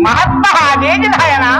महात्मा नायना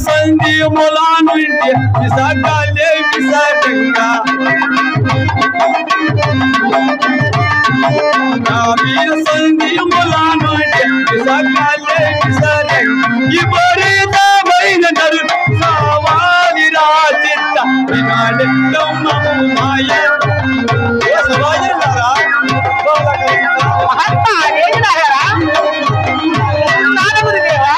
संधि मुलानु विसाकाले विसागंगा संधि मुलानु विसाकाले विसागंगा ये बड़े दावैन दर सावाली राजिता बिनाले लम्मा माया ये समाज लगा महात्मा देखना है नाना गुरुदेवा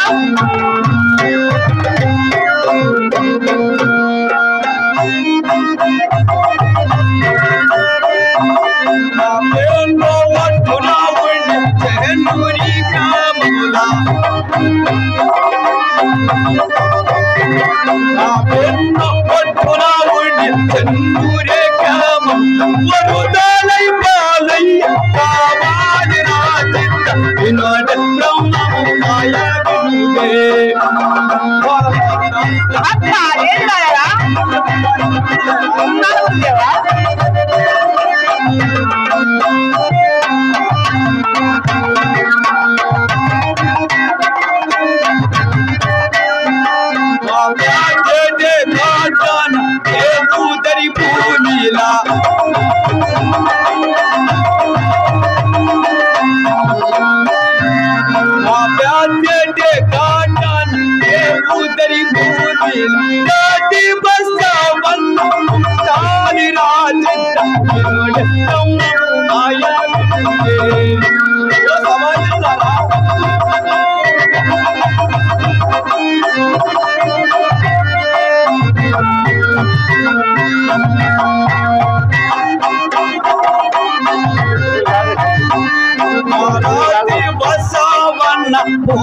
పెన్ను పట్టున ఉండి చెన్నూరే కామం వరుదలై పాలై కావాలి రాజిత వినోద బ్రహ్మము మాయా వినుడే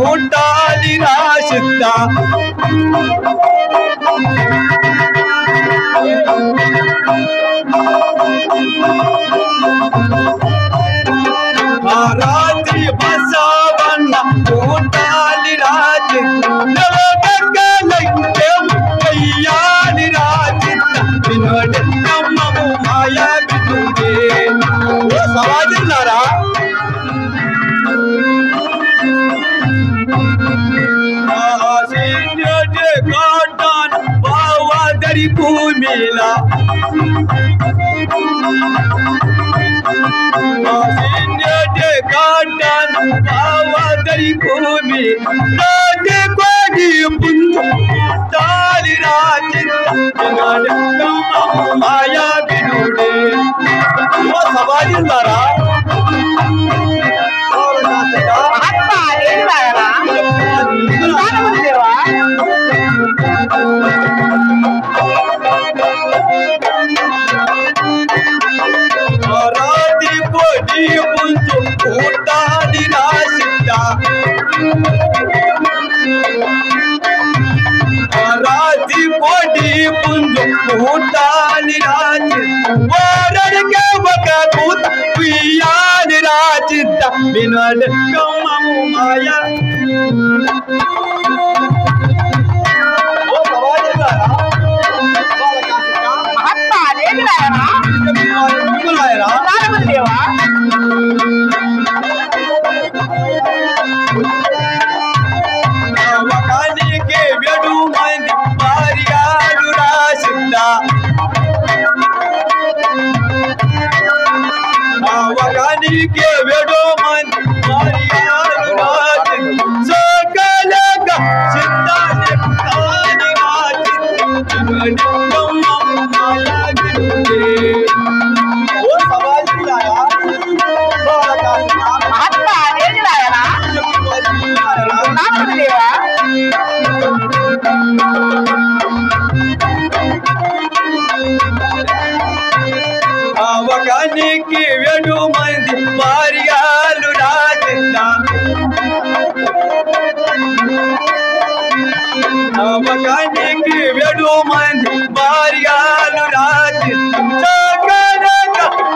ಊಟಾಲಿ ರಾಶಿದ್ದ ರಾತ್ರಿ ಬಸವಣ್ಣ ಊಟಾಲಿ ರಾಜಿದ್ದ ಕೈಯಾಲಿ ರಾಜಿದ್ದ ವಿನೋದ ನಮ್ಮವು ಮಾಯಾ ಬಿಡುಗೆ ಸಮಾಜಿಲ್ಲಾರಾ ಭೂಮಿಲ ಕಾಟನ್ ಬಾವದರಿ ಭೂಮಿ ರಾಜೆ ಕೋಡಿ ಪುಂಜು ತಾಲಿ ರಾಜಿತ ಮಾಯಾ ಬಿಡುಡೆ ಸವಾಲಿಲ್ಲಾರಾ ಊಟಾಲಿ ರಾಶಿದ್ದ ರಾಜಿ ಕೋಟಿ ಪುಂಜು ಊಟಾಲಿ ರಾಜಿ ವಾರರಿಗೆ ಬಕ ಕೂತ ಕುಯ್ಯಾಲಿ ರಾಜಿದ್ದ ವಿನೋದ ಕಮ್ಮವು ಮಾಯಾ అవకానికి వెడు మంది భార్యాలు రాసింద అవకానికి వెడు మంది భార్యాలు రాసింద సకలగా సిద్ధాన్ని కాని రాసింద మాయా వినుడే ఓ సవాలిల్లారా అవకానికి వెడు మంది భార్యాలు రాజింద అవకానికి వెడు మంది భార్యాలు రాజింద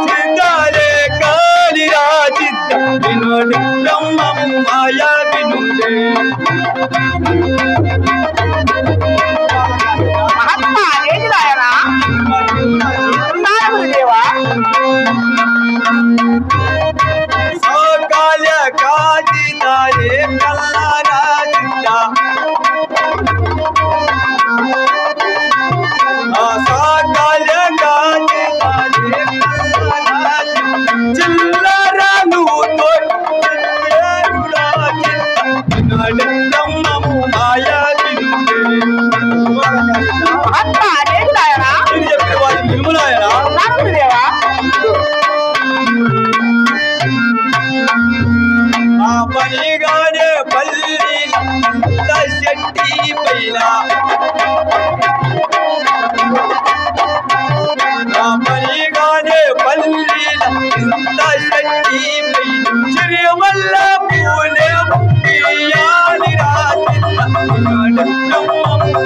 సిందాలే కాలి రాజిద్ద వినోద బ్రహ్మము మాయా వినుడే సకాల కాజిదారే కల్లా రాజిద్ద సకాల కాజిదారే కల్లా రాజిద్ద చిల్లరను బ్రహ్మము మాయా వినుడే చెప్పిన వాళ్ళు విలువలాయరా పనిగానే పల్లి శెట్టి పైన పనిగానే పల్లి శెట్టి పైన శ్రీమల్ల పూలే రాజిత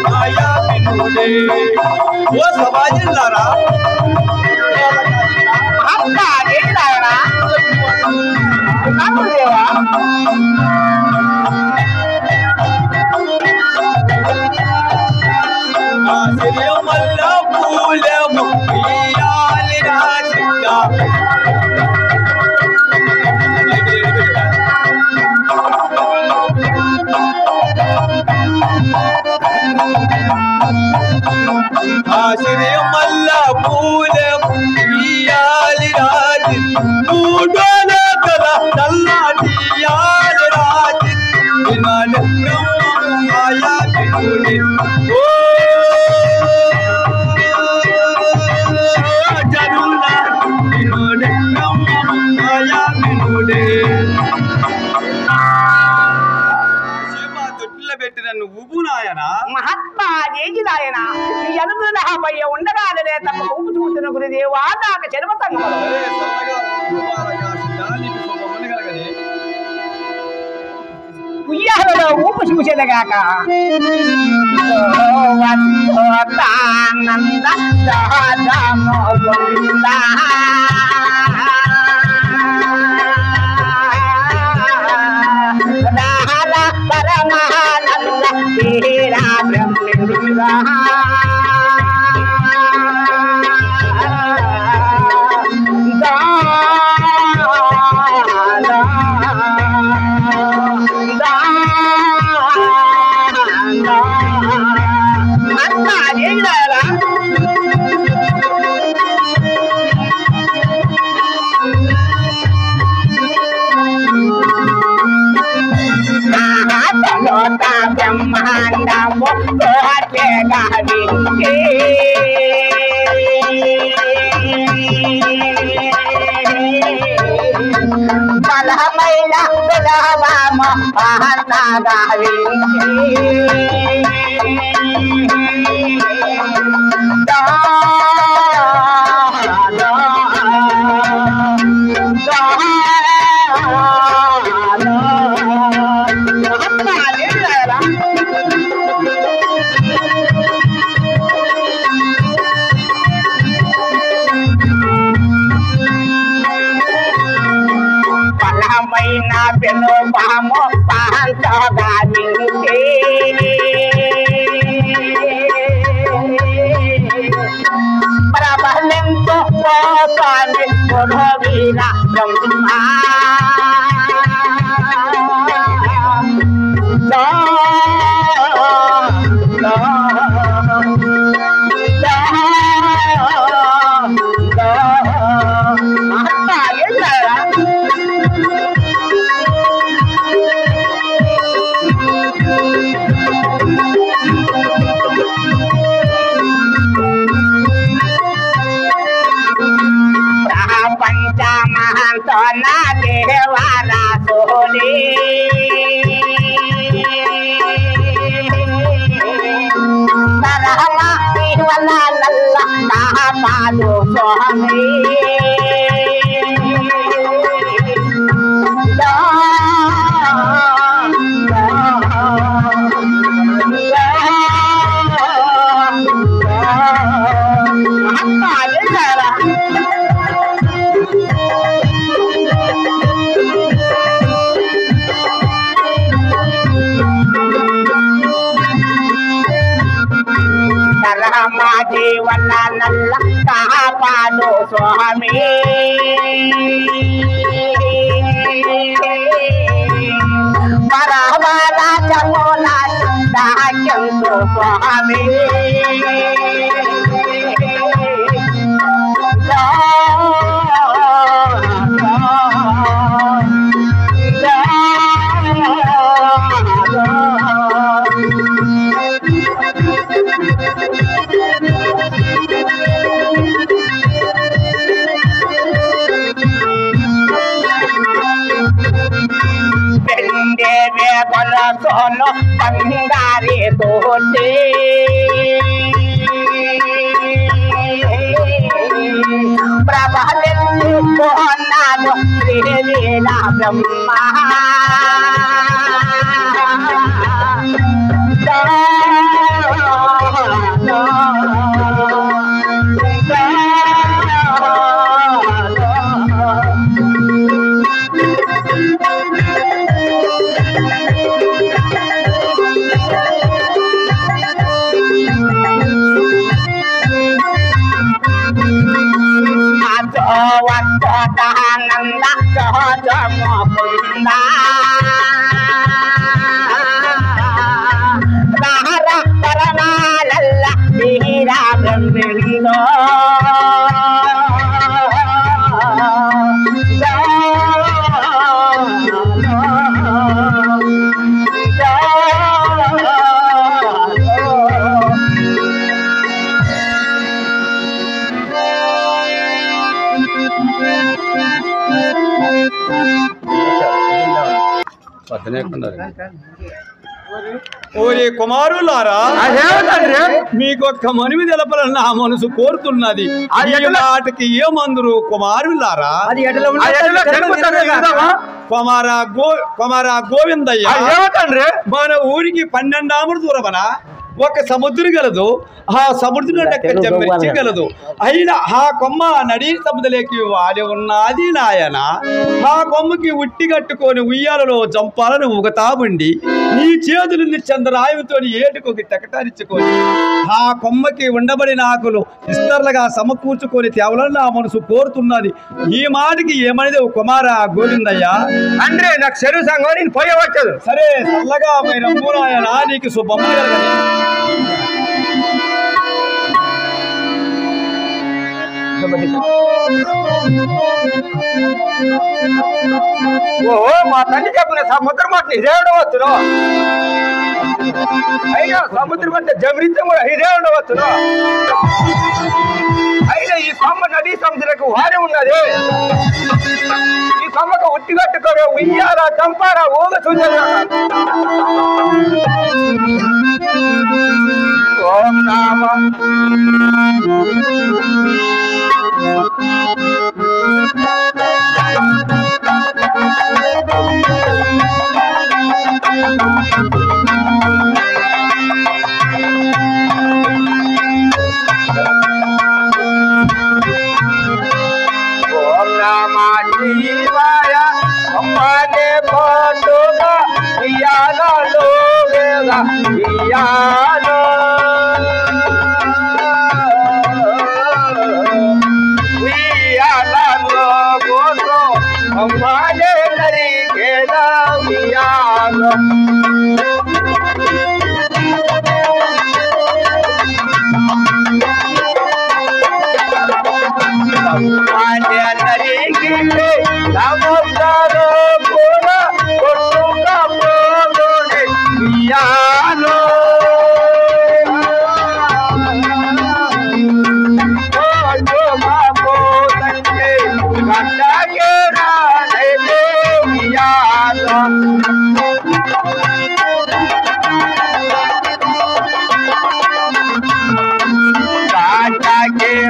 మాయ ఓ సమాజంలారా అక్క ఏంటి నాయనా దేవా మల్ల పూలము ఇయ్యాలి నా చిక్క ఆశ్రయ మల్ల పూలము ఇయ్యాలి రాజు మూడోల కల నల్లాడియాలి రాజు వినాలి మాయా వినుడి ఓ జనుల వినుడి మాయా వినుడి తొట్టిలో పెట్టిన నువ్వు నాయన మహాత్మా ఏంటి నాయన నీ అనుకున్న నాపై ఉండగానే తప్ప ఊపు చూపుతున్న గురుదేవా నాకు జన్మతంగా ఉయ్యాలలో ఊపు చూసేదగాక పరమానంద తీరా బ్రహ్మ బ్రహ్మాండము బలమైన బలవామ బలమైన బలవామ ప్రబలంతో పోతాన్ని కొరవీర బ్రహ్మ పంచమహంతో నా దేవారా సోలి తరహమ వల్ల నల్ల నా పాలు స్వామి మా జీవన నల్ల కాపాడు స్వామి పరమల చమోల దాక్యంతో స్వామి sono pangari tote prabhalen ponano revela brahma da Sadananda సహజముకుంద సహర పరమాలల్ల వీరా బ్రహ్మణిలో ఓరే కుమారులారా, మీకొక్క మనవి తెలపాలని నా మనసు కోరుతున్నది. ఈ మాటకి ఏమందరు కుమారులారా? కుమారా గోవిందయ్య, మన ఊరికి 12 ఆముడు దూరమన ఒక సముద్రం గలదు. ఆ సముద్రం గలదు. అయినా ఆ కొమ్మ నడి సముద్రలేకి వాలి ఉన్నది నాయన. ఆ కొమ్మకి ఉట్టి కట్టుకొని ఉయ్యాలలో జంపాలను ఊగతాబండి ఈ చేతులని చంద్రాయుతో ఏటుకోకి తెకటారించుకొని ఆ కొమ్మకి ఉండబడిన ఆకులు ఇస్తర్లుగా సమకూర్చుకొని తేవలని నా మనసు కోరుతున్నది. ఈ మాటకి ఏమనేది కుమార గోవిందయ్య? అంటే నాకు చెరువు సంఘం నేను పోయేవచ్చు. సరే చల్లగా మీరు నాయన, నీకు శుభం కలగని. ఓ మా తండ్రి చెప్పిన సముద్రం అంటే ఇదే ఉండవచ్చును. అయినా సముద్రం అంటే జమరితం కూడా ఇదే ఉండవచ్చును. అయినా ఈ కొమ్మ నదీ సముద్రకు వారే ఉన్నది. ఈ కొమ్మకు ఉట్టి కట్టుకోగా ఉయ్యారా చంపారా ఊగ చూసారా. ఓం నామ ఓం నమ శివాయ. అమ్మనే పండుగ ఇయాలో వేద ఇయాలో ఉయ్యాలలో గోతో అమ్మనే నరికేద ఇయాలో.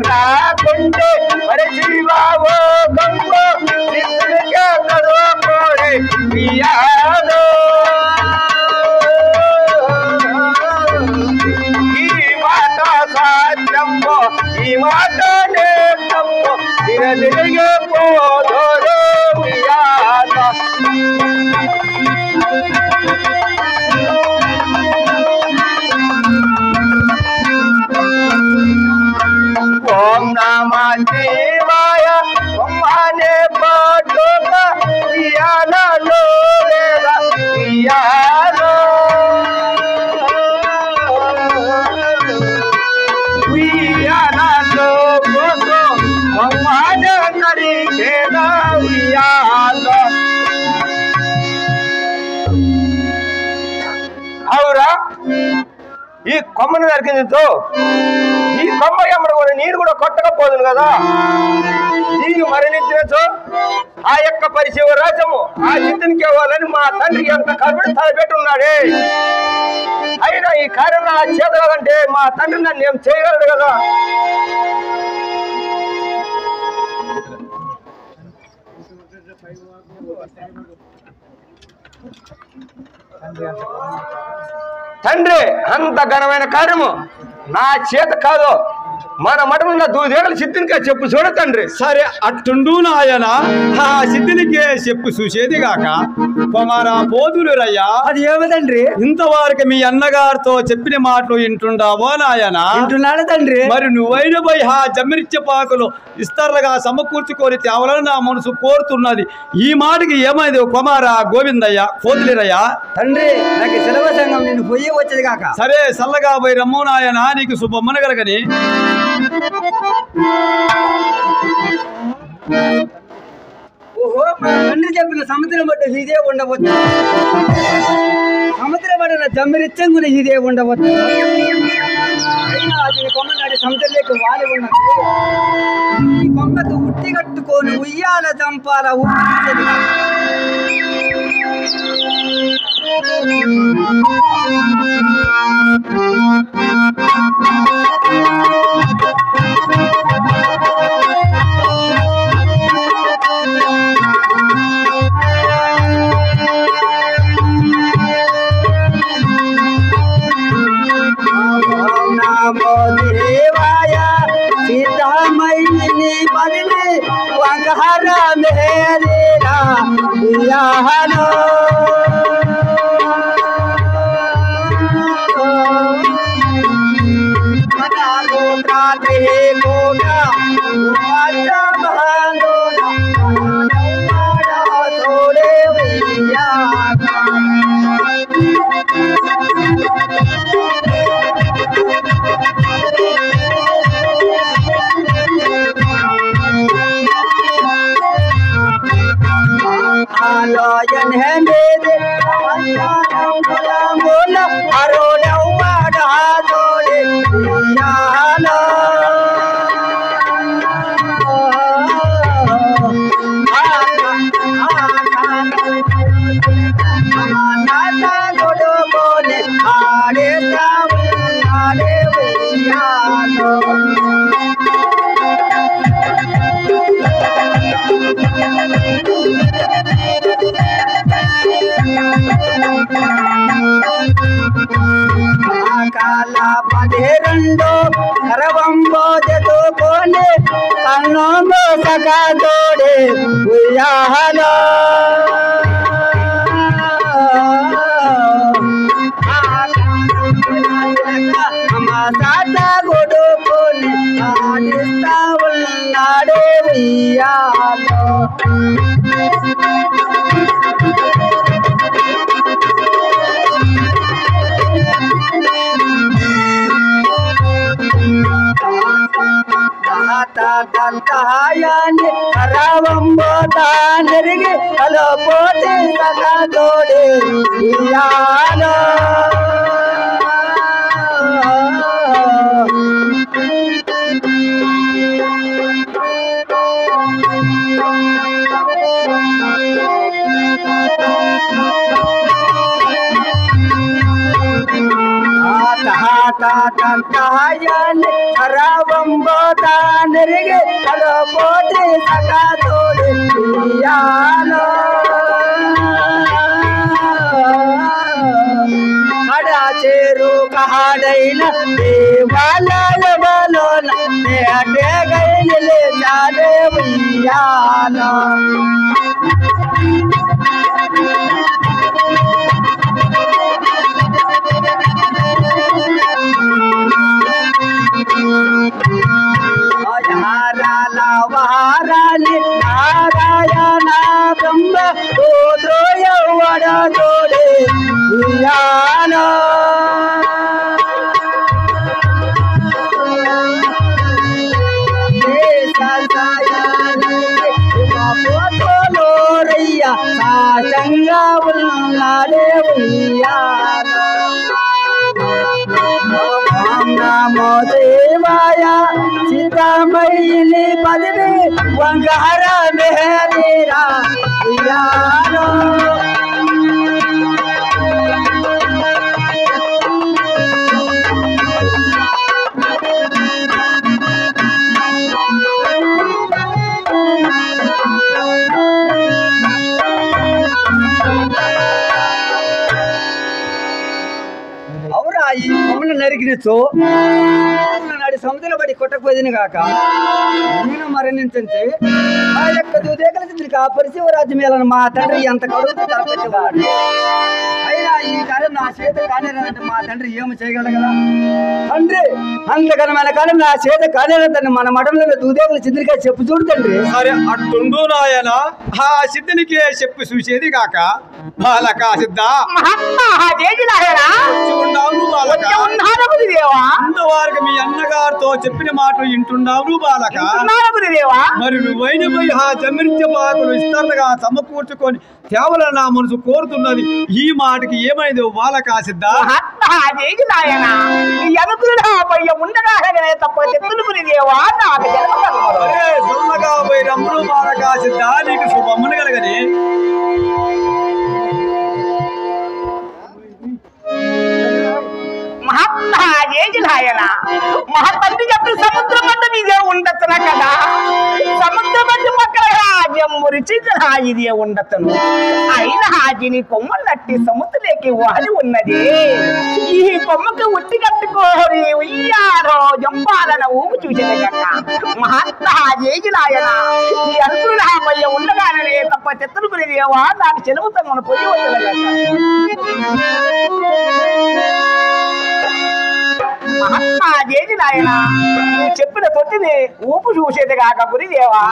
రాకుంటే మరి జీవావో గంగ ఈ మాట సాధ్యమ్మో ఈ మాట నేమ్మో తిరదిరిగే పోదోరే వియాల. ఓం నమ శివాయ. అమ్మనే పాటుక ఇయాలలో వేద ఇయాలో ఇయాలలో గోతో అమ్మనే నరికేద ఇయాలో. అవురా ఈ కొమ్మను నరికిందో ఈ కొమ్మ ఎమ్మడ కూడా నేను కూడా కొట్టకపోదును కదా. నీకు మరణించినచో ఆ యొక్క పరిశీవ రాజము ఆ చింతనికి ఇవ్వాలని మా తండ్రికి ఎంత కరుడు తలపెట్టున్నాడే. అయినా ఈ కార్యం నా చేతలంటే మా తండ్రి నన్ను ఏం చేయగలడు కదా. తండ్రి అంత ఘనమైన కార్యము నా చేత కాదు. మన మఠంలో దూదేగల సిద్ధినికే చెప్పు చూడ తండ్రి. సరే అట్టుండు నాయన, ఆ సిద్ధినికే చెప్పు చూసేది గాక. కుమారా పోదులు రయ్యా, అది ఏమి తండ్రి? ఇంతవరకు మీ అన్నగారితో చెప్పిన మాటలు వింటుండావో నాయన? వింటున్నాడు తండ్రి. మరి నువ్వైన పోయి ఆ జమ్మిరిచ్చ పాకులు ఇస్తారుగా సమకూర్చుకొని తేవలని నా మనసు కోరుతున్నది. ఈ మాటకి ఏమైంది కుమారా గోవిందయ్య పోతులేరయ్యా? తండ్రి నాకు సెలవు సంఘం నేను పోయి వచ్చేది కాక. సరే చల్లగా పోయి రమ్ము నాయన, నీకు శుభమ్మన కలగని. ఓహో, మా తండ్రి చెప్పిన సముద్రం పట్ట ఇదే ఉండవచ్చు, సముద్రం పట్టిన జమ్మిరిచ్చంగున ఇదే ఉండవచ్చు. అయినా అది కొమ్మ నాటి సముద్రంలోకి వాలి ఉన్నది. ఈ కొమ్మకు ఉట్టి కట్టుకొని ఉయ్యాల చంపాల ఊపిరి. నమో దేవాయ సీతామయ్యని బదిలి వంకహర మేరేరా వియాహలో మనాలో త్రాతే కోట వాచ మహాందోన మాడా తోడే వియాహ. Aloyan hendede, mola mola, aroda umada dole, yalo. Amana godo bole, ade tavu, ade yalo. కాల పదేరండో కరవంబో జతోనే కన్నోంబో సకా తోడే ఉయ్యాలో. అమ్మ గొడు పోలి ఆడిస్తా ఉన్నాడే ఉయ్యాలో. తాయాన్ని కరవంబో తానరిగి అలో పోతే సగా తోడే ఉయ్యాలో. తాయాన్ని కరవంబో తానరిగి అలో పోతే సగా తోడే ఉయ్యాలో. అడా చేరు కహాడైన దేవాలయ బలోన అటే గైలే చాలే ఉయ్యాలో. వారాలి నారాయణ బ్రహ్మ రుద్రోయవడ తోడే ఉయ్యాలో. పోతోలోరయ్య సాచంగా ఉన్నాడే ఉయ్యాలో. నమో దేవాయ సీతామయ్యని పదివి వంగహర మెహరేరా ఉయ్యాలో. అవురా ఈ కొమ్మలు నరికినచ్చు నాడు సముద్రం పడి కొట్టకపోయింది కాక నేను మరణించంటే ఆ యొక్క దూదేకల చింద్రికి ఆ పరిశివరాజ్యం మేళను మా తండ్రి ఎంత కడుగుతూ తలపెట్టేవాడు. అయినా ఈ కాలం నా చేత కానేరంటే మా తండ్రి ఏమి చేయగలడు కదా తండ్రి. అంతకనమైన కాలం నా చేత కానేరంటే మన మఠంలో దూదేకుల చింద్రిక చెప్పు చూడు తండ్రి. సరే అట్టుండు నాయన, ఆ సిద్ధునికే చెప్పి చూసేది కాక బాలక సిద్ధ ఇంతవరకు మీ అన్నగారితో చెప్పిన మాట వింటున్నావు బాలక. మరి నువ్వైన పోయి ఆ జమిరిత్య బాకులు విస్తరణగా సమకూర్చుకొని కేవలం నా మనసు కోరుతున్నది. ఈ మాటకి ఏమైంది బాలక సిద్ధ? సొల్లగా పోయి రమ్ముడు బాలక సిద్ధ, నీకు శుభమును కలగని. మహాత్ముడు చెప్పి సముద్రం అంటే ఇదే ఉండొచ్చునా కదా. సముద్రం అంటే పక్కన రాజ్యం మురిచి ఇదే ఉండొచ్చును. అయిన హాజీని కొమ్మలట్టి సముద్రలేకి వాలి ఉన్నది. ఈ కొమ్మకి ఉట్టి కట్టుకోని ఉయ్యారో జంపాలన ఊపు చూసేది కక్క. మహాత్మా జేజిలాయన ఈ అరుపులు నాపయ్య ఉండగానే తప్ప చెత్తలు గురిదేవా నాకు చెలువుతాం మన పొయ్యి వచ్చేది కక్క. మహాత్మా జేజిలాయన నువ్వు చెప్పిన తొట్టిని ఊపు చూసేది కాక గురిదేవా.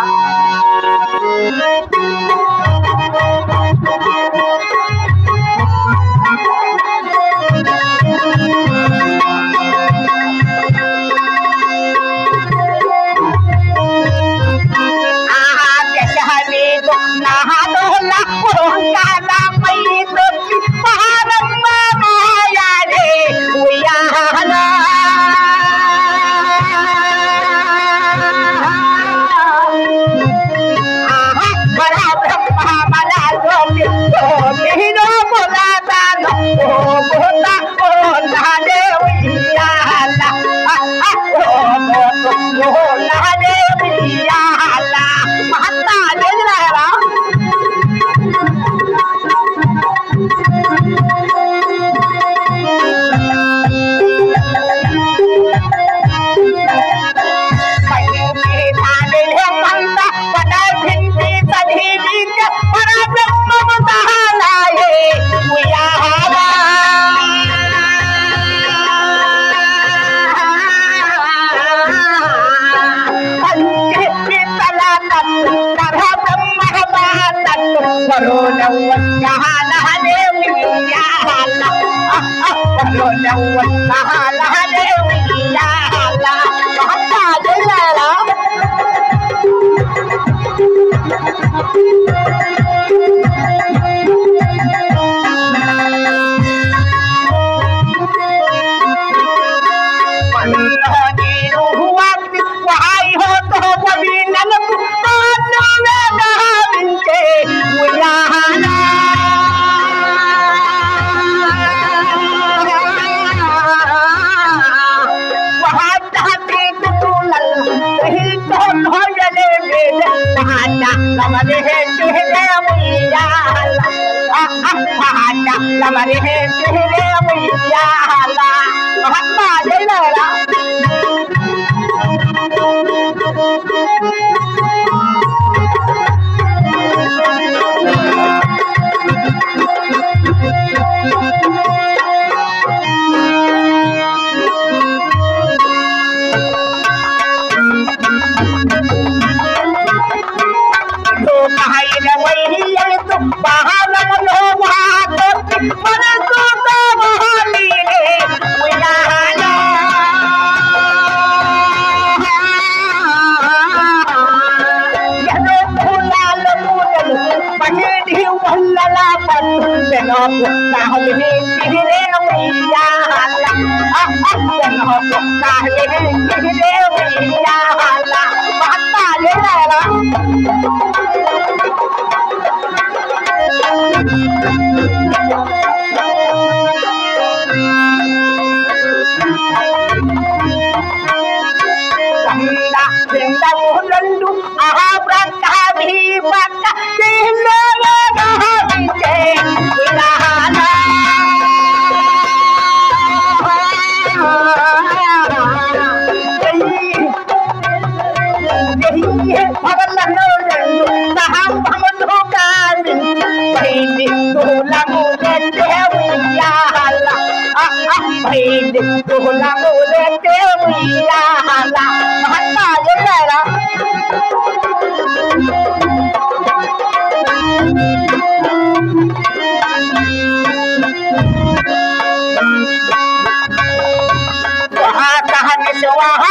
తండ్రి కులములెత్తే ఉయ్యాల మహాత్మా జయరా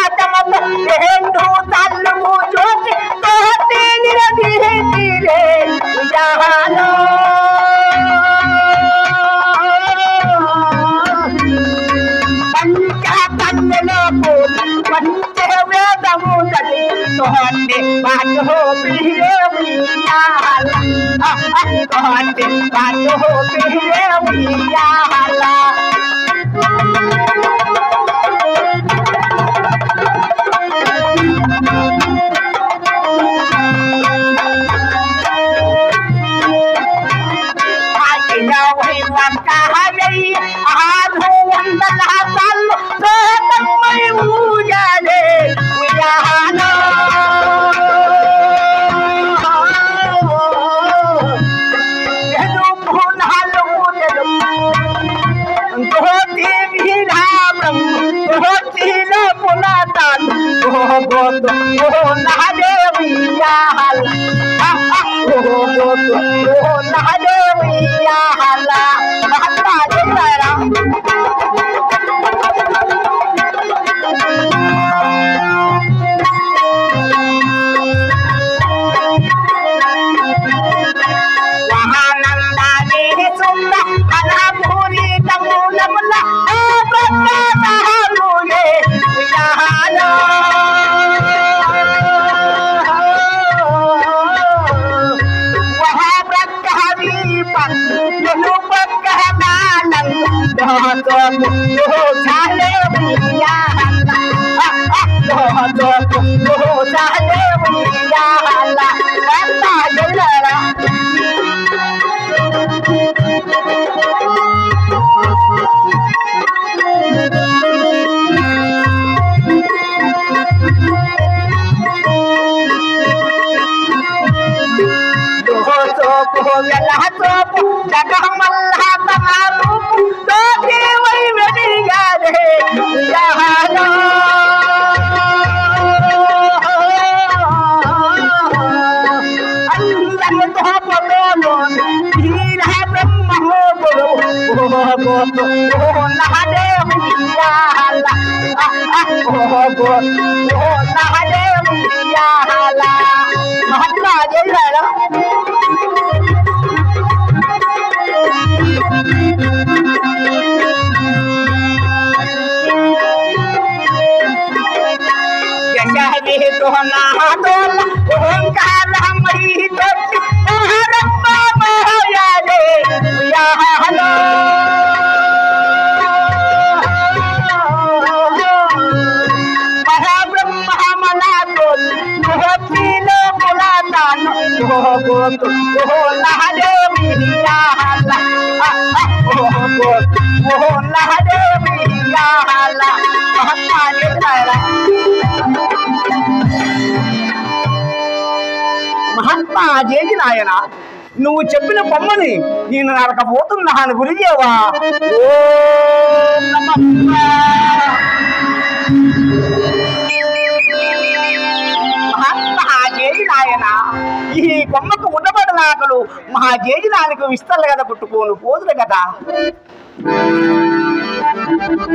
हिंदू तालू जोत कहते धीरे धीरे जानो पंचा तन्नो को पंचे वेदमु दे तोहते बात हो पीरे वियाला तोहते बात हो पीरे वियाला మహాత్మా జేజి నాయన నువ్వు చెప్పిన బొమ్మని నేను నరకపోతున్నాను గురుదేవా. ఓం నమః మహాత్మా జేజి నాయన ఈ బొమ్మకు ఉండబడినాకలు మహా జేజి నానికి విస్తర్లు కదా పుట్టుకోను పోదులు కదా.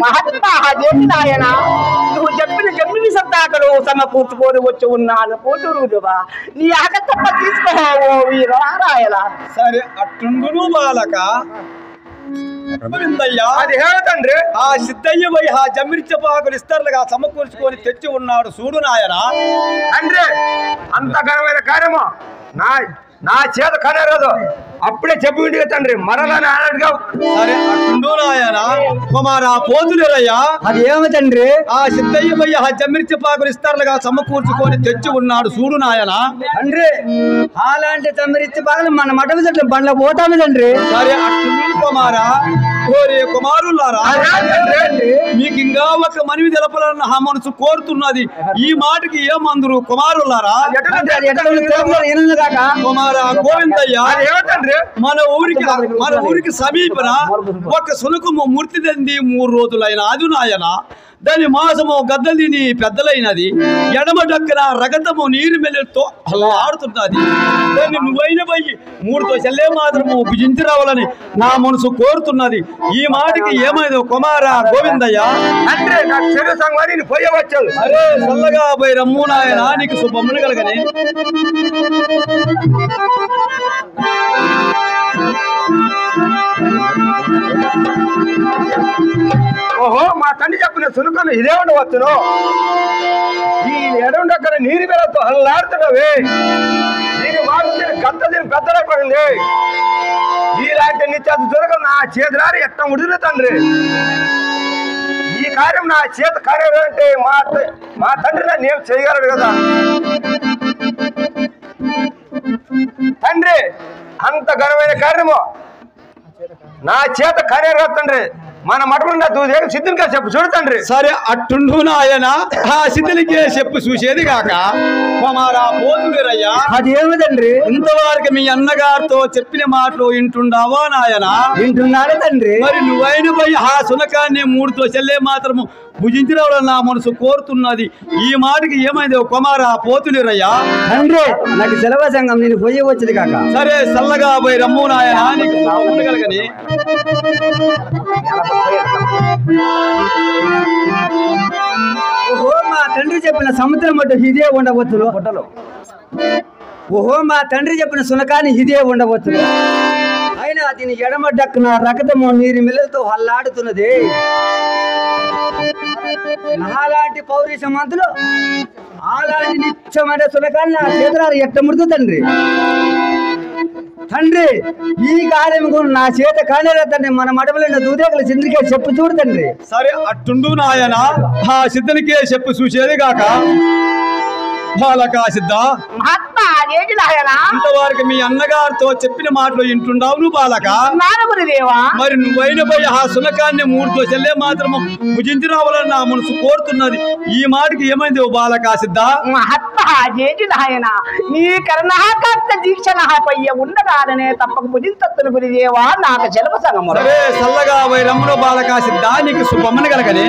మహాత్మా జేజి నాయన నువ్వు చెప్పిన జమ్మి సంతాకలు సమకూర్చుకొని వచ్చి ఉన్నాను పోటురుదువా నీ ఆగతప్ప తీసుకోవో వీరారాయల. సరే అట్టుండును బాలక అది తండ్రి ఆ సిద్ధయ్య పోయి ఆ జమ్మిరిచ్చపాకులు ఇస్తర్లుగా సమకూర్చుకొని తెచ్చి ఉన్నాడు చూడు నాయన. తండ్రి అంత ఘనమైన కార్యము నా చేత కనరాదు అప్పుడే చెప్పి ఉండి తండ్రి మరలా అడిగావు. సరే అట్టుండు నాయన కుమారా పోతులేరయ్యా. అది ఏమి తండ్రి ఆ సిద్ధయ్య పోయి ఆ జమ్మిరిచ్చపాకులు ఇస్తర్లుగా సమకూర్చుకొని తెచ్చి ఉన్నాడు చూడు నాయన. తండ్రి అలాంటి తమ్మిరిచ్చి బాగా మన మఠం చెట్లు బండ్ల పోతాము తండ్రి. సరే అట్టుండు కుమారా. ఓరే కుమారులారా మీకు ఇంకా ఒక మనవి తెలపాలన్న ఆ మనసు కోరుతున్నది. ఈ మాటకి ఏమందరు కుమారులారా. కుమారా గోవిందయ్య తండ్రి మన ఊరికి సమీపన ఒక సునకము మూర్తి తంది 3 రోజులైన అది నాయన దాని మాసము గద్దలు తిని పెద్దలైనది ఎడమ డక్కన రగతము నీరు మెల్లతో ఆడుతున్నది దాన్ని నువ్వైన పోయి 3తో చెల్లే మాత్రము భుజించి రావాలని నా మనసు కోరుతున్నది ఈ మాటకి ఏమైందో కుమారా గోవిందయ్య అంటే నాకు చెడు సంగతి పోయవచ్చు అరే చల్లగా పోయి రమ్ము నాయన నీకు శుభములు కలగని ఓహో మా తండ్రి చెప్పిన సులుకలు ఇదే ఉండవచ్చును ఈ ఎడం దగ్గర నీరు వేలతో అల్లాడుతున్నవి దీని మారుతుంది గంత దీని పెద్దలైపోయింది ఇలాంటి నిత్యాలు దొరకదు నా చేతులారి ఎట్ట ఉడిన తండ్రి ఈ కార్యం నా చేత కార్యం అంటే మా తండ్రి నేను చేయగలడు కదా తండ్రి అంత ఘనమైన కార్యము నా చేత కార్యం తండ్రి మన మఠమున్న దూదేవి సిద్ధునికే చెప్పు చూడు తండ్రి సరే అట్టుండు నాయన ఆ సిద్ధునికే చెప్పు చూసేది కాక కుమారా పోతులేరయ్యా అది ఏమి తండ్రి ఇంతవరకు మీ అన్నగారితో చెప్పిన మాటలు వింటుండావా నాయన వింటున్నాడు తండ్రి మరి నువ్వైన పోయి ఆ సునకాన్ని 3తో చెల్లే మాత్రము భుజించడం నా మనసు కోరుతున్నది ఈ మాటకి ఏమైంది కుమారా పోతులేరయ్యా తండ్రి నాకు సెలవు సంఘం నేను పోయి వచ్చేది కాక సరే చల్లగా పోయి రమ్ము నాయన నీకు ఉండగలగని ఓహో మా తండ్రి చెప్పిన సముద్రం మట్టు ఇదే ఉండవచ్చు ఓహో మా తండ్రి చెప్పిన సునకాన్ని ఇదే ఉండవచ్చు అయినా దీని ఎడమ డక్కున రక్తము నీరు మిల్లలతో హల్లాడుతున్నది నాలాంటి పౌరుషమంతులు అలాంటి నిత్యమైన సునకాన్ని నా చేతులారు ఎట్ట ముడుతు తండ్రి తండ్రి ఈ కార్యం నా చేత కానేరా తండ్రి మన మడమలైన దూదేకుల చింద్రికే చెప్పు చూడు తండ్రి సరే అట్టుండు నాయన ఆ సిద్ధనికే చెప్పు చూసేది కాక బాలకా సిద్ధ మహాత్మా అదేంటి నాయనా ఇంతవరకు మీ అన్నగారితో చెప్పిన మాటలు వింటుండావు నువ్వు బాలక గురుదేవా మరి నువ్వైన పోయి ఆ సునకాన్ని 3తో చెల్లే మాత్రము భుజించి రావాలని నా మనసు కోరుతున్నది ఈ మాటకి ఏమైంది ఓ బాలకా సిద్ధ మహాత్మా అదేంటి నాయనా నీ కరుణాకాంత దీక్ష నాపై ఉండగానే తప్పక భుజించను గురుదేవా నాకు జలప సంగము సరే చల్లగా పోయి రమ్ములో బాలకా సిద్ధ నీకు శుభమ్మని కలగని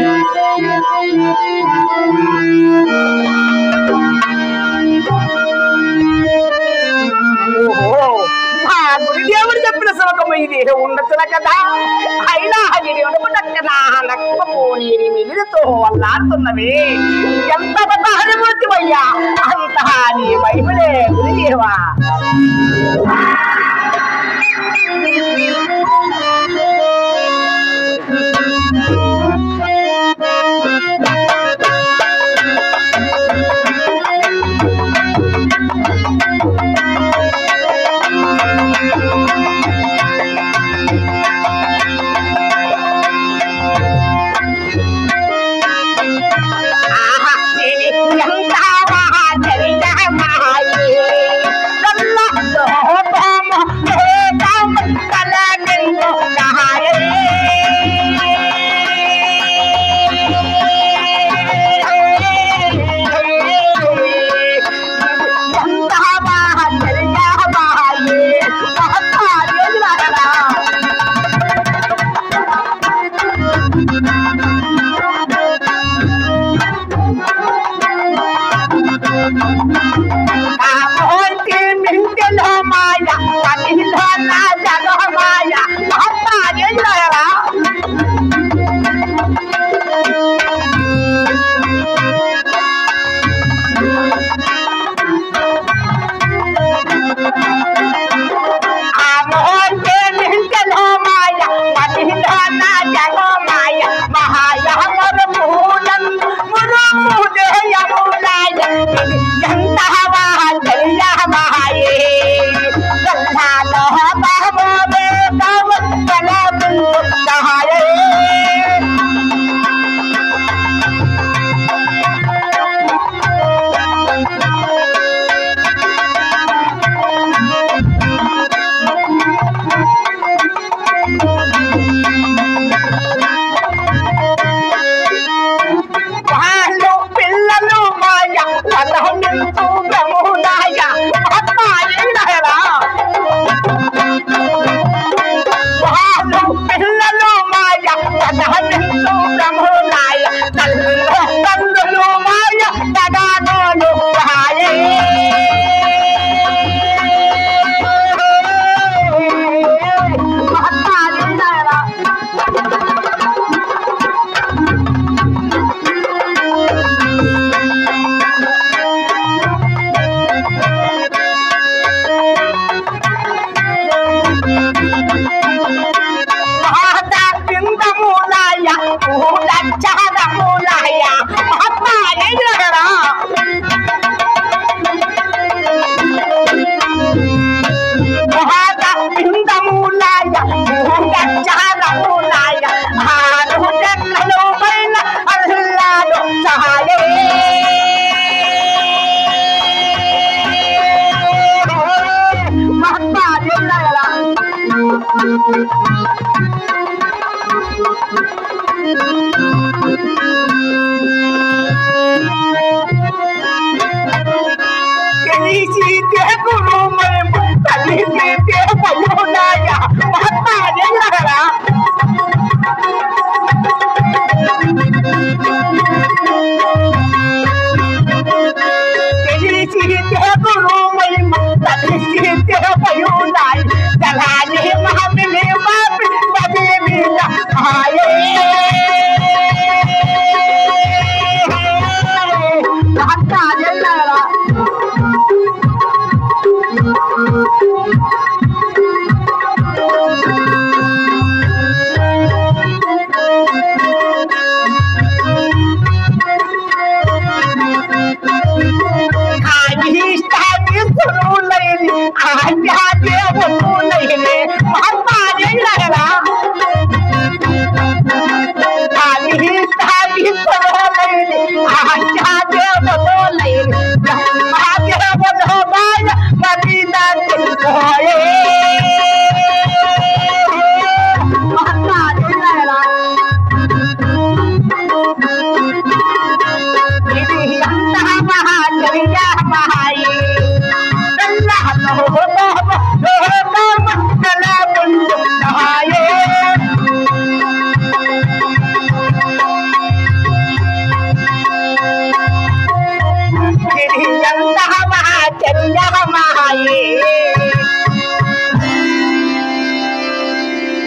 గురుదేవుడు చెప్పిన శ్లోకము ఇది ఉండొచ్చున కదా అయినా అది నక్కపోని మిలితో అల్లాడుతున్నవి ఎంత అనుభూతివయ్యా అంత నీ బైబిలే గురుదేవా ఎంత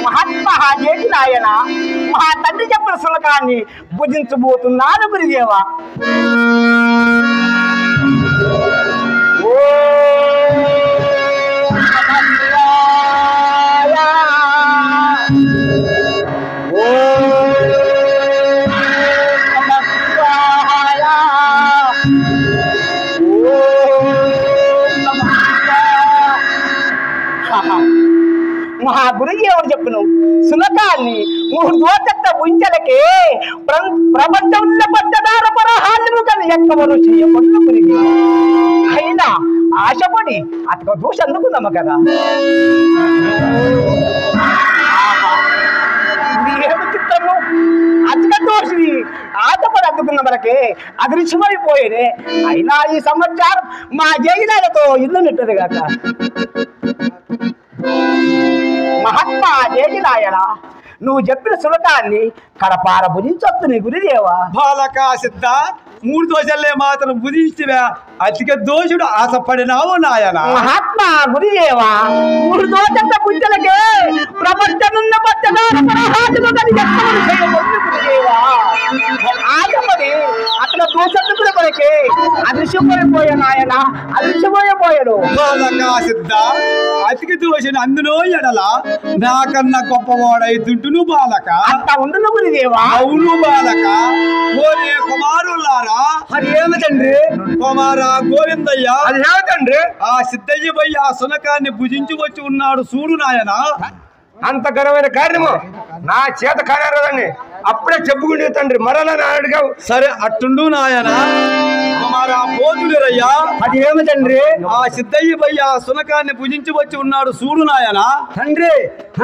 మహాత్మా జేటి నాయన మా తండ్రి చెప్పిన సులకాన్ని భుజించబోతున్నాను గురుదేవా. మహా గురుదేవుడు చెప్పును సునకాన్ని మూడు దోచట్ట ఉంచలకే ప్రపంచంలో పట్టదార పరహాలు కానీ ఎక్కవరు చేయకుండా గురుదేవు అయినా ఆశపడి అతను దోష అందుకున్నాము కదా. ఏమి చిత్రము అతక దోషి ఆశపడి అందుకున్న మనకే అదృశ్యమైపోయేదే. అయినా ఈ సమాచారం మా జైనాలతో ఇల్లు నిట్టదు కాక. మహాత్మా జేటినాయన నువ్వు చెప్పిన సులకాన్ని కడపార భుజించొచ్చు నీ గురుదేవా. బాలక సిద్ధ మూడు దోషాలే మాత్రం భుజించివా అధిక దోషుడు ఆశపడినావు నాయన. మహాత్మా గురుదేవా మూడు దోషంత పుంజలకే ప్రపంచనున్న గురుదేవా ఆశపడి అక్కడ దోషందుకున్న మనకి అదృశ్యమైపోయా నాయన అదృశ్యమైపోయాడు. బాలక సిద్ధ అధిక దోషుని అందులో ఎడల నాకన్నా గొప్పవాడైతుంటును బాలక. అంత ఉండును గురుదేవా. అవును బాలక. ఓరే కుమారులారా అది ఏమి తండ్రి? కుమారా గోవిందయ్య అది ఏమిటండ్రి? ఆ సిద్ధయ్య పోయి ఆ సునకాన్ని భుజించి వచ్చి ఉన్నాడు చూడు నాయన. అంత ఘనమైన కార్యము నా చేత కానేరదండి. అప్పుడే చెప్పుకుంటే తండ్రి మరలా నా అడిగావు. సరే అట్టుండు నాయన. కుమారా పోతులేరయ్యా అది ఏమి తండ్రి? ఆ సిద్ధయ్య పోయి ఆ సునకాన్ని భుజించి వచ్చి ఉన్నాడు చూడు నాయన. తండ్రి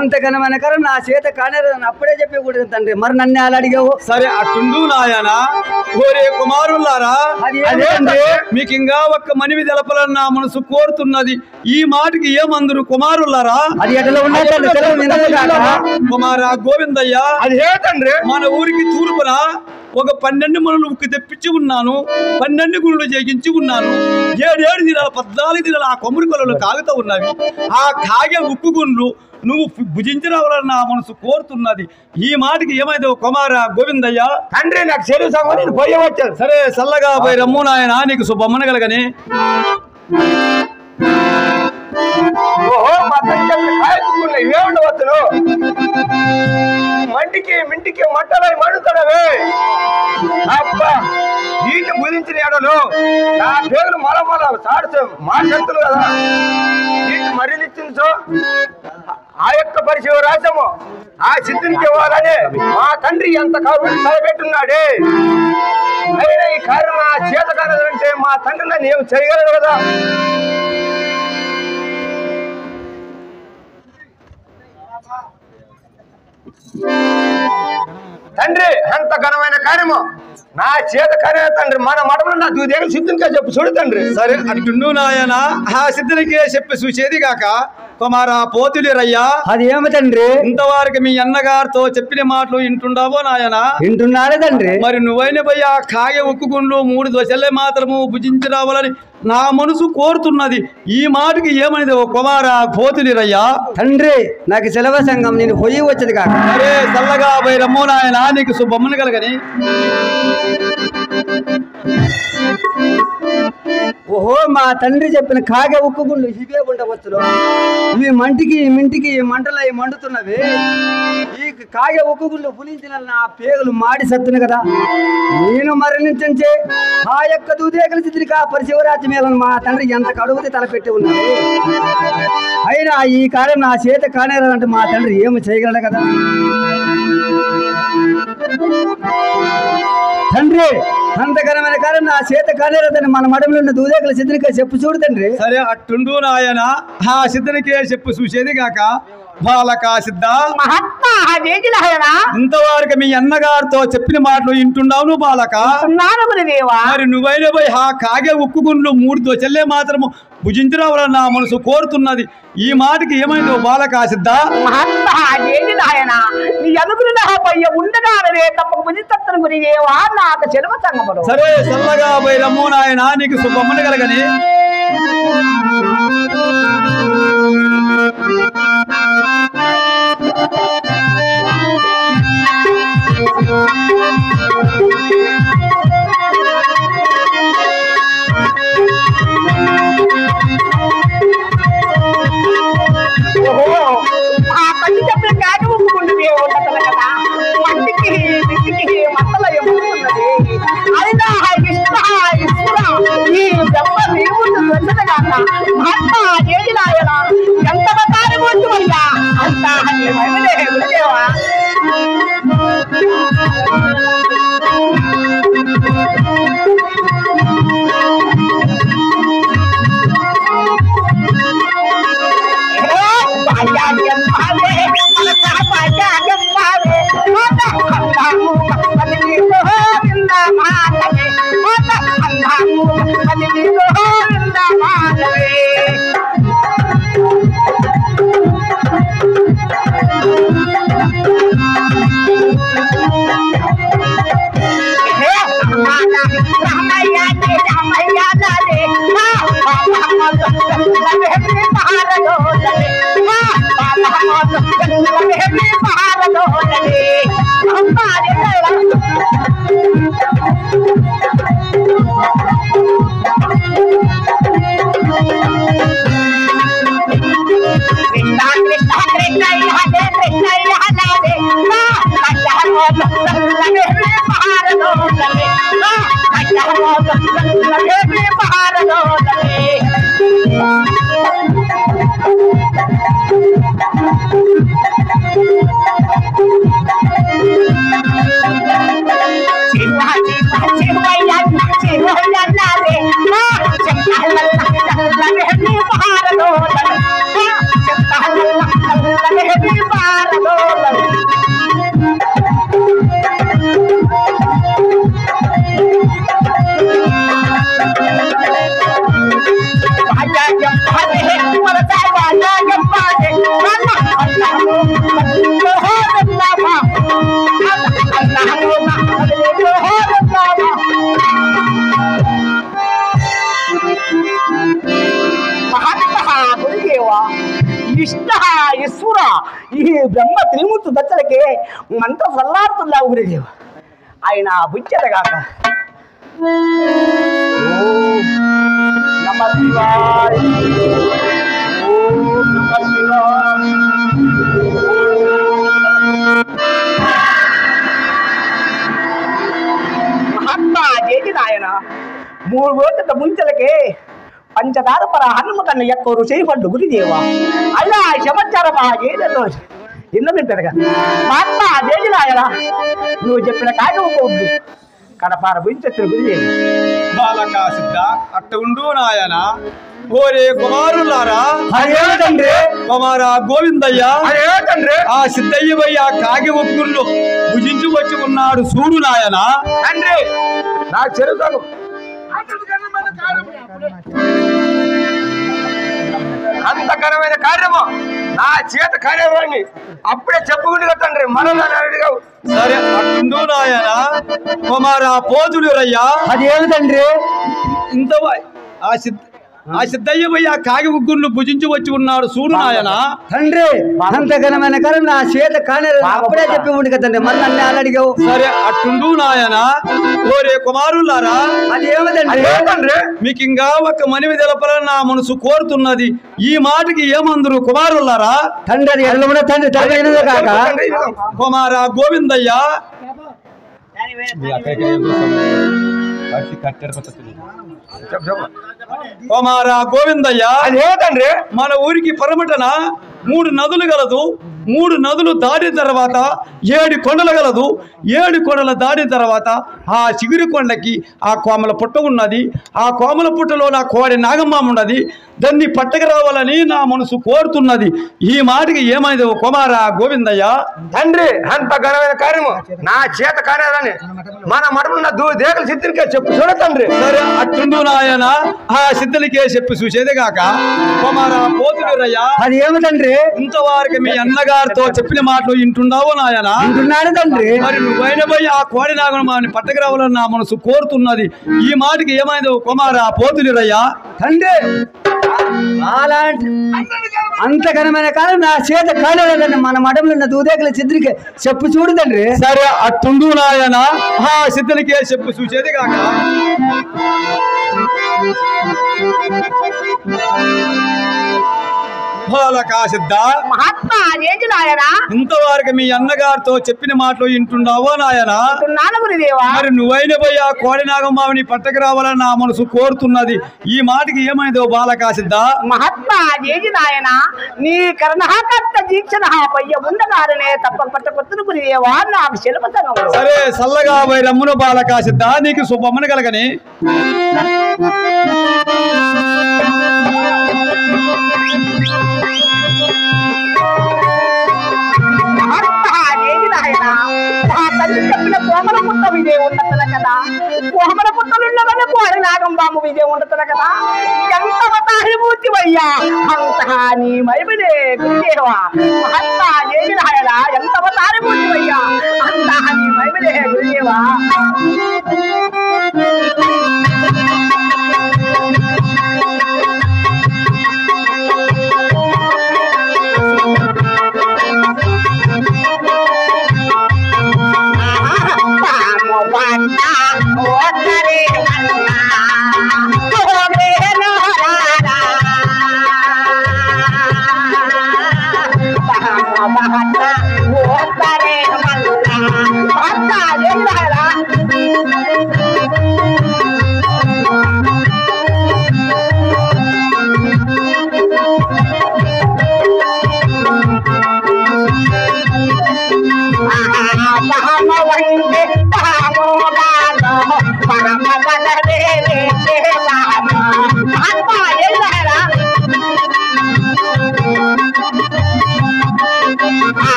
అంత ఘనమైన కారం నా చేత కానేరదని అప్పుడే చెప్పకూడదు తండ్రి, మరి నన్ను అలా అడిగావు. సరే అట్టుండు నాయన. ఓరే కుమారులారా అది ఏమి తండ్రి? మీకు ఇంకా ఒక్క మనవి తెలపాలని నా మనసు కోరుతున్నది. ఈ మాటకి ఏమందరు కుమారులారా? అది ఎట్లా ఉన్నది కుమారా గోవిందయ్య అది ఏమిటండ్రి? మన ఊరికి తూర్పున ఒక 12 మనులు ఉక్కు తెప్పించి ఉన్నాను, 12 గుళ్ళు చేయించి ఉన్నాను. 7 దినాలు 14 దినాలు ఆ కొమ్మరి కొలలు కాగుతూ ఉన్నవి. ఆ కాగే ఉక్కు గుండ్లు నువ్వు భుజించి రావాలని నా మనసు కోరుతున్నది. ఈ మాటకి ఏమైతే కుమారా గోవిందయ్య? తండ్రి నాకు చెరువు సంగ నేను పోయే వచ్చాను. సరే చల్లగా పోయి రమ్ము నాయన, నీకు శుభమ్మన కలగని. ఓహో మా తండ్రి కాయకున్నాయి ఏముండవచ్చును. మంటికి మింటికి మంటలై మండుతున్నవే. అబ్బా వీటిని బుధించిన ఎడలు నా పేరు మలమల సాడుచు మా చెప్తులు కదా. వీటిని మరిలిచ్చించు ఆ యొక్క పరిచయం రాసము ఆ సిద్ధినికి ఇవ్వాలని మా తండ్రి ఎంత కాబట్టి తలపెట్టున్నాడే. అయినా ఈ కార్యం ఆ చేత కాదంటే మా తండ్రి నన్ను ఏం చేయగలడు కదా. తండ్రి అంత ఘనమైన కార్యము నా చేత కానీ తండ్రి మన మఠంలో నా దూదేగలు సిద్ధునికే చెప్పు చూడు తండ్రి. సరే అటుండు నాయన. ఆ సిద్ధునికే చెప్పి చూసేది కాక కుమారా పోతులేరయ్యా. అది ఏమి తండ్రి? ఇంతవరకు మీ అన్నగారితో చెప్పిన మాటలు వింటుండావో నాయన? వింటున్నారే తండ్రి. మరి నువ్వైన పోయి ఆ కాయ ఉక్కుగుండ్లు 3 దోశలే మాత్రము భుజించి రావాలని నా మనసు కోరుతున్నది. ఈ మాటకి ఏమనేది ఓ కుమారా పోతులేరయ్యా? తండ్రి నాకు సెలవు సంఘం నేను పోయి వచ్చేది కాక. సరే చల్లగా పోయి రమ్మో నాయన, నీకు శుభమ్మను కలగని. ఓహో మా తండ్రి చెప్పిన కాగే ఉక్కుగుండు ఇవే ఉండవచ్చును. ఇవి మంటికి మింటికి మంటలు అవి మండుతున్నవి. ఈ కాగే ఉక్కుగుండు పులించిన నా పేగులు మాడి సత్తును కదా. నేను మరణించే ఆ యొక్క దూదేకల చిత్రిక పరిశివరాజ్యం మేళను మా తండ్రి ఎంత కడుగుతే తలపెట్టి ఉన్నది. అయినా ఈ కార్యం నా చేత కానేరాలంటే మా తండ్రి ఏమి చేయగలడు కదా. తండ్రి అంతకరమైన కార్యం నా చేత కానేరదని మన మడంలో ఉన్న దూదేకల చిత్రిక చెప్పు చూడు తండ్రి. సరే అట్టుండు నాయన. ఆ సిద్ధనికే చెప్పు చూసేది కాక బాలక సిద్ధ మహాత్మా జేటినాయన ఇంతవరకు మీ అన్నగారితో చెప్పిన మాటలు వింటున్నావు బాలక. గురుదేవా. మరి నువ్వైనా పోయి ఆ కాగే ఉక్కుగుండ్లు 3 దోశలే మాత్రము భుజించరావాలని నా మనసు కోరుతున్నది. ఈ మాటకి ఏమైందో బాలక సిద్ధ? మహాత్మా జేటినాయన నీ అనుగురు నాపయ్య ఉండగానే తప్పక భుజిస్తను గురుదేవా నాకు చెరువు సంగముడు. సరే చల్లగా పోయి రమ్ము నాయన, నీకు శుభమ్మని కలగని. ఈశ్వర ఈ బ్రహ్మ త్రిమూర్తి దచ్చలకే మంట సల్లారుతుందా గురుదేవ ఆయన బుచ్చగాక నమ శివాయ నమ శివాయ మహాత్మా జేజి నాయన 3 రోజుల ముంచలకే పంచదార పర హనుమకన్న ఎక్కరు చేయబడ్డు గురుదేవా అలా సమాచారం ఏదో ఎన్నో పెరగా మహాత్మా జేజి నాయన నువ్వు చెప్పిన కాకపోద్దు కడపార గురించి గురుదేవి బాలకా సిద్ధ అట్ట ఉండు నాయన ఓరే కుమారులారా తండ్రి కుమారా గోవిందయ్య తండ్రి ఆ సిద్ధయ్యవయ్య కాగి ఒప్పుకుళ్ళు భుజించి వచ్చి ఉన్నాడు చూడు నాయన తండ్రి నా చెరుతాను అంత ఘనమైన కార్యము నా చేత కార్యవాడిని అప్పుడే చెప్పుకుంటుగా తండ్రి మనల్ని అడిగావు సరే అట్టుండు నాయన కుమారా పోతులు రయ్యా అదేమి తండ్రి ఇంత ఆ సిద్ధయ్యవయ్య కాగి ఉగ్గుర్లు భుజించి వచ్చి ఉన్నాడు చూడు నాయన తండ్రి అంత ఘనమైన కాలం నా చేత కానీ అప్పుడే చెప్పి ఉండి కదండి మళ్ళీ నన్ను అలా అడిగావు సరే అట్టుండు నాయన ఓరే కుమారులారా అదేమి తండ్రి మీకు ఇంకా ఒక మనవి తెలపాలని నా మనసు కోరుతున్నది ఈ మాటకి ఏమందరు కుమారులారా తండ్రి అది ఎల్లమున తండ్రి తండ్రి కాక కుమారా గోవిందయ్య కుమారా గోవిందయ్య తండ్రి మన ఊరికి పరమటన 3 నదులు గలదు 3 నదులు దాటిన తర్వాత 7 కొండలు గలదు 7 కొండలు దాటిన తర్వాత ఆ చిగురి కొండకి ఆ కోమల పుట్ట ఉన్నది ఆ కోమల పుట్టలో నా కోడి నాగమ్మ ఉన్నది దాన్ని పట్టక రావాలని నా మనసు కోరుతున్నది ఈ మాటకి ఏమైంది కుమారా గోవిందయ్య తండ్రి అంత ఘనమైన కార్యము నా చేత కానేదని మన మడమున్న దేగల సిద్ధినికే చెప్పు చూడ తండ్రి సరే అట్టుండు నాయన ఆ సిద్ధులకే చెప్పి చూసేదే కాక కుమారా పోతురయ్యా అది ఏమి తండ్రి ఇంతవరకు మీ అన్నగా అన్నగారితో చెప్పిన మాటలు వింటున్నావు నాయన? వింటున్నాను తండ్రి. మరి నువ్వైన పోయి ఆ కోడి నాగను మాని పట్టకరావాలని నా మనసు కోరుతున్నది. ఈ మాటకి ఏమైందో కుమారా పోతులిరయ్యా? తండ్రి అలాంటి అంత ఘనమైన కాలం నా చేత కాలేదండి. మన మఠంలో ఉన్న దూదేకల చిద్రికి చెప్పు చూడు తండ్రి. సరే అట్టుండు నాయన. ఆ సిద్ధనికే చెప్పు చూసేది కాక. సిద్ధ మహాత్మా ఏంటి నాయన? ఇంతవరకు మీ అన్నగారితో చెప్పిన మాటలు వింటున్నావో నాయన? గురుదేవా. మరి నువ్వైన పోయి ఆ కోడి నాగమావిని పట్టకు రావాలని నా మనసు కోరుతున్నది. ఈ మాటకి ఏమైందో బాలకా సిద్ధ? మహాత్మా ఏంటి నాయన? నీ కర్ణకర్త దీక్షణ పయ్య ఉండగానే తప్ప పట్టకొత్తును గురుదేవా నాకు శిల్పతనం. సరే సల్లగా పోయి రమ్మును బాలకా సిద్ధ, నీకు శుభమ్మను కలగని. చెప్పిన కోమల పుట్ట విజయ ఉండదు కదా. కోమల పుట్టలుండగానే కోడి నాగం బాము విజయ ఉండదు కదా. ఎంత మతాహిమూర్తివయ్యా, అంత నీ మైబిలే గురుదేవా. మహత్తా ఏమి నాయనా, ఎంత మతాహిమూర్తివయ్యా, అంత నీ మైబిలే గురుదేవా.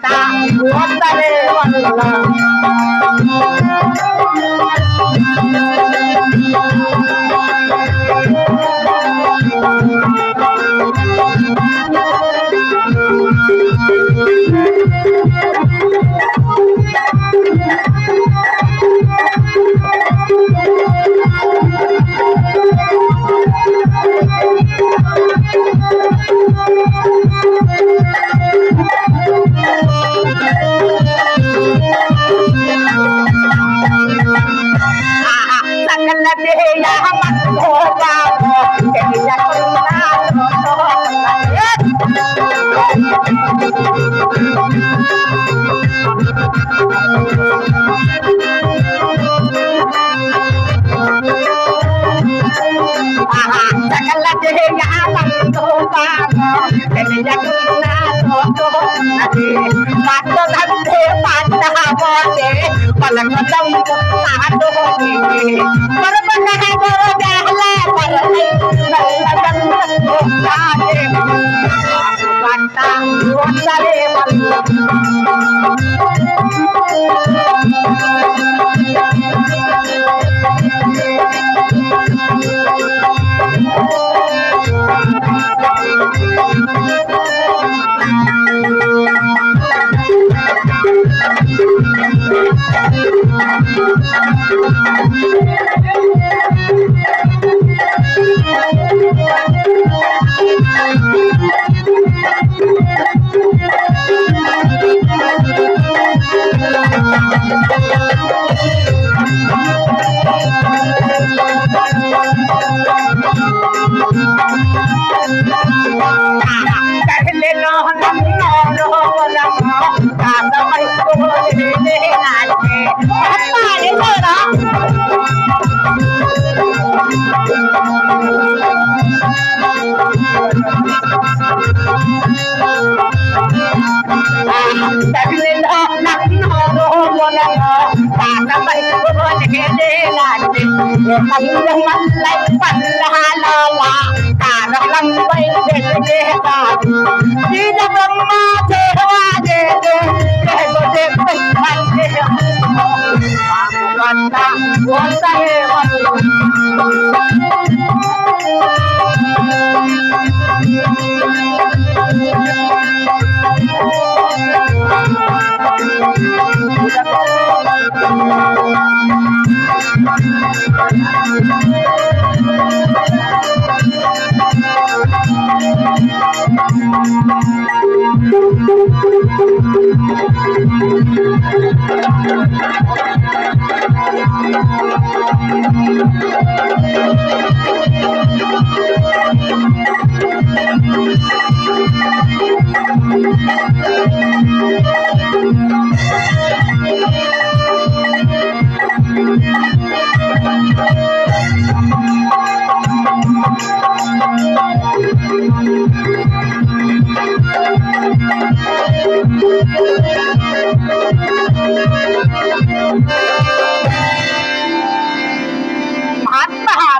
పట్ట వస్తలే వల్ల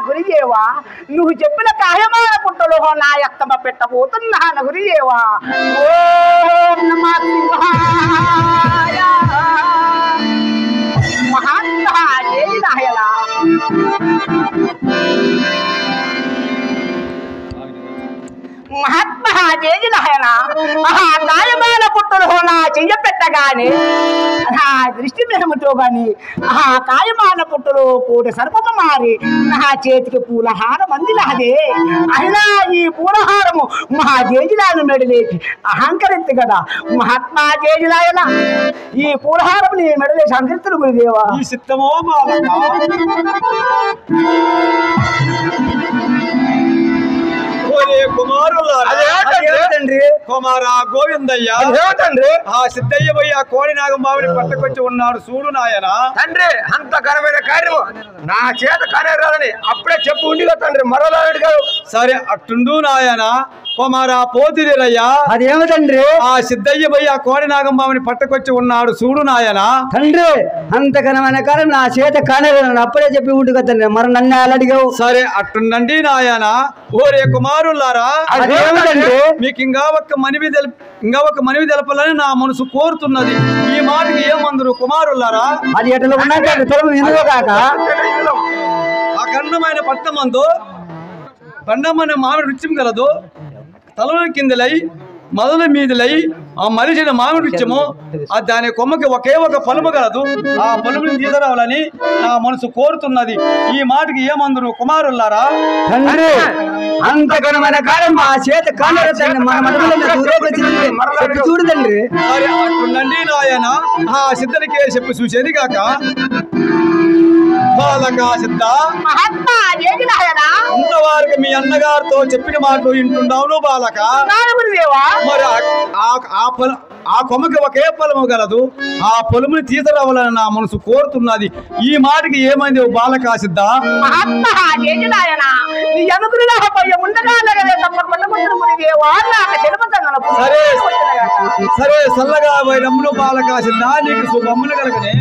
గురుదేవా నువ్వు చెప్పిన కాయమాన పుట్టలో నా యత్తమ పెట్టబోతున్నాను గురుదేవా. ఓం నమః శివాయ. మహాత్మా జై నాయనా. మహాత్మా జేజి నాయన కాయమాన పుట్టలో నా చెయ్య పెట్టగానే నా దృష్టి మేమతో గాని కాయమాన పుట్టలో పూట సర్పమ మారి నా చేతికి పూలహారం అందిలాదే. అయినా ఈ పూలహారము మా జేజిలాను మెడలేసి అహంకరించు కదా మహాత్మా జేజి నాయన. ఈ పూలహారం నీ మెడలేసి అహంకరిస్తుడు గురుదేవా. ఈ సిద్ధమో కుమార గోవిందయ్య ఆ సిద్ధయ్య పోయి ఆ కోడి నాగంబాబుని పట్టుకొచ్చి ఉన్నాడు చూడు నాయన. తండ్రి అంత ఘనమైన కార్యము నా చేత కార్యరాదని అప్పుడే చెప్పు ఉండిగా తండ్రి మరోలాడు కాదు. సరే అట్టుండు నాయన. కుమారా పోతిరయ్యా అదేమో తండ్రి ఆ సిద్ధయ్య పోయి ఆ కోడి నాగంబాబుని పట్టుకొచ్చి ఉన్నాడు చూడు నాయన. తండ్రి అంతకనమైన కాలం నా చేత కానలేను అప్పుడే చెప్పి ఉండు కదా తండ్రి, మరి నన్ను అలా అడిగావు. సరే అట్టుండండి నాయన. ఓరే కుమారులారా, మీకు ఇంకా ఒక మనవి తెలపాలని నా మనసు కోరుతున్నది. ఈ మాటకి ఏమందరు కుమారులారా? అది ఎట్లా ఉన్నా కాక ఆ ఖండమైన పట్టమందు ఖండమైన మామిడి రుచి కలదు. తల కిందలై మొదల మీదలై ఆ మరిచిన మామిడి వృక్షము దాని కొమ్మకి ఒకే ఒక పలుము కలదు. ఆ పలుముని తీసుకురావాలని నా మనసు కోరుతున్నది. ఈ మాటకి ఏమందరు కుమారులారా? అంతకనమైన కాలం మా చేత చూడు తండ్రి. సరే అట్టుండండి నాయన. ఆ సిద్ధనికే చెప్పి చూసేది కాక బాలకా సిద్ధ, ఇంతవారికి మీ అన్నగారితో చెప్పిన మాటలు వింటున్నావు బాలక. మరి ఆ కొమ్మకి ఒకే పొలము గలదు. ఆ పొలముని తీసుకురావాలని నా మనసు కోరుతున్నది. ఈ మాటకి ఏమైంది బాలకా సిద్ధ? సరే సల్లగా వైరమ్మును బాలకా సిద్ధ, నీకు శుభమ్మును కలగనే.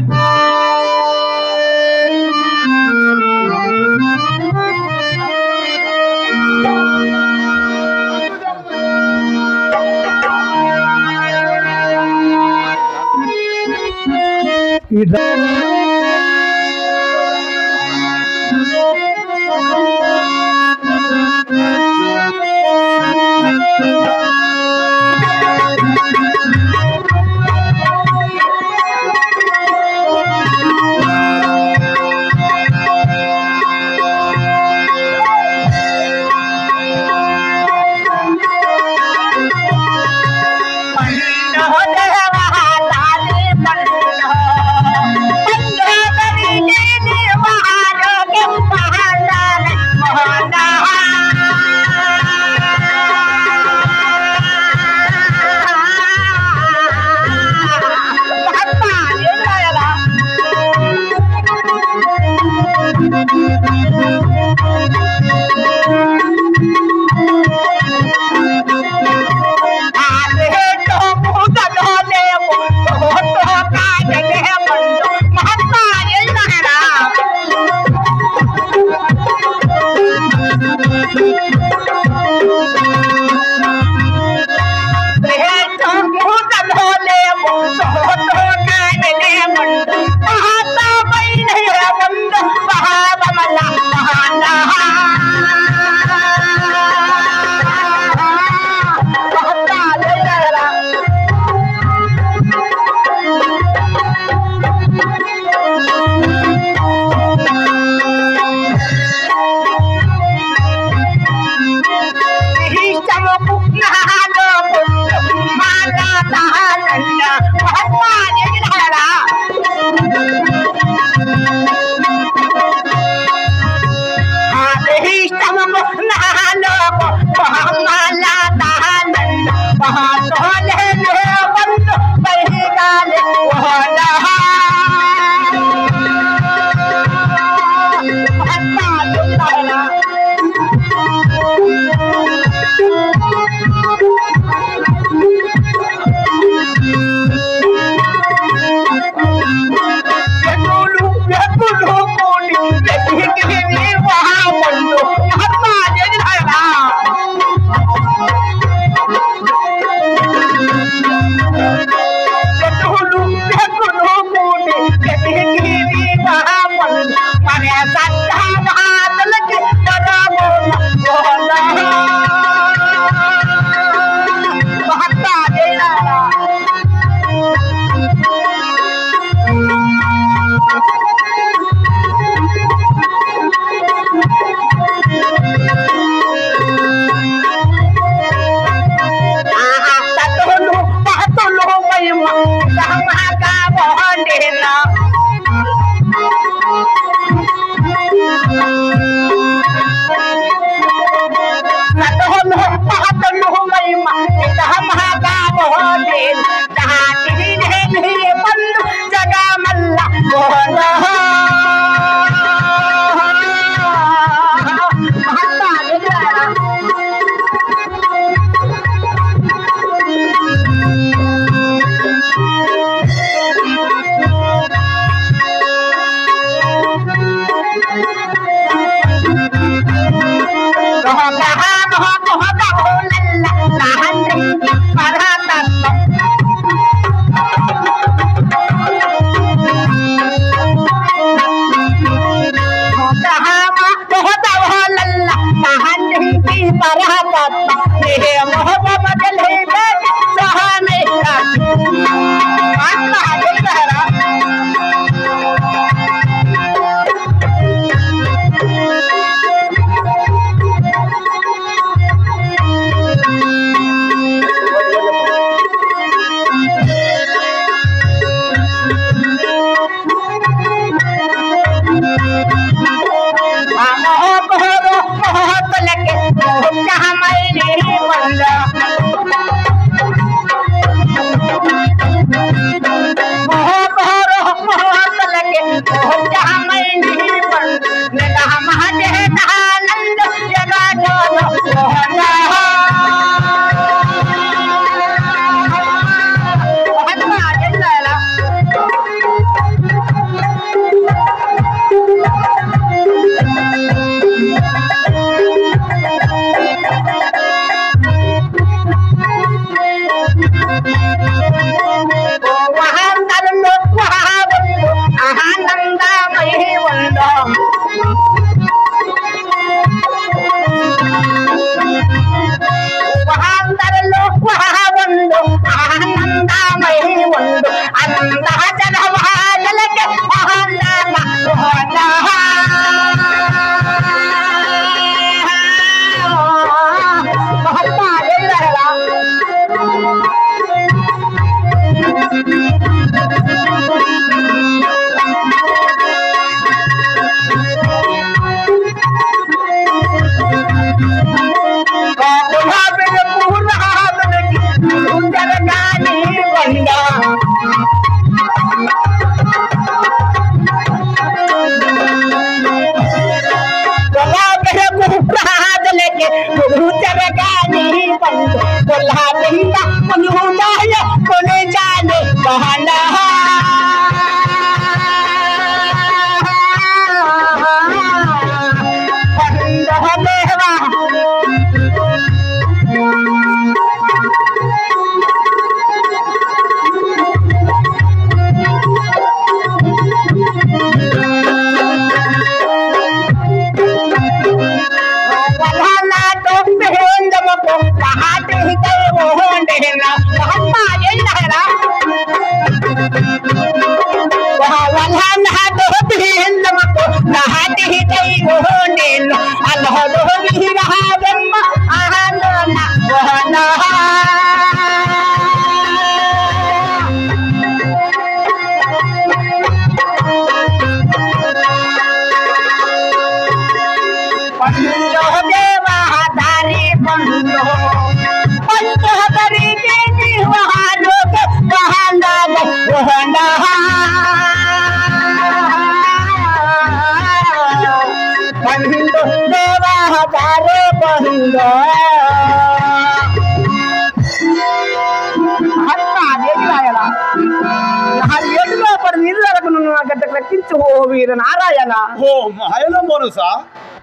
నారాయణ ఓ మాయల మనసా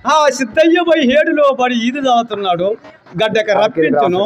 ఆ సిద్ధయ్య పోయి హేడులో పడి ఈది తాగుతున్నాడు గడ్డక రప్పించును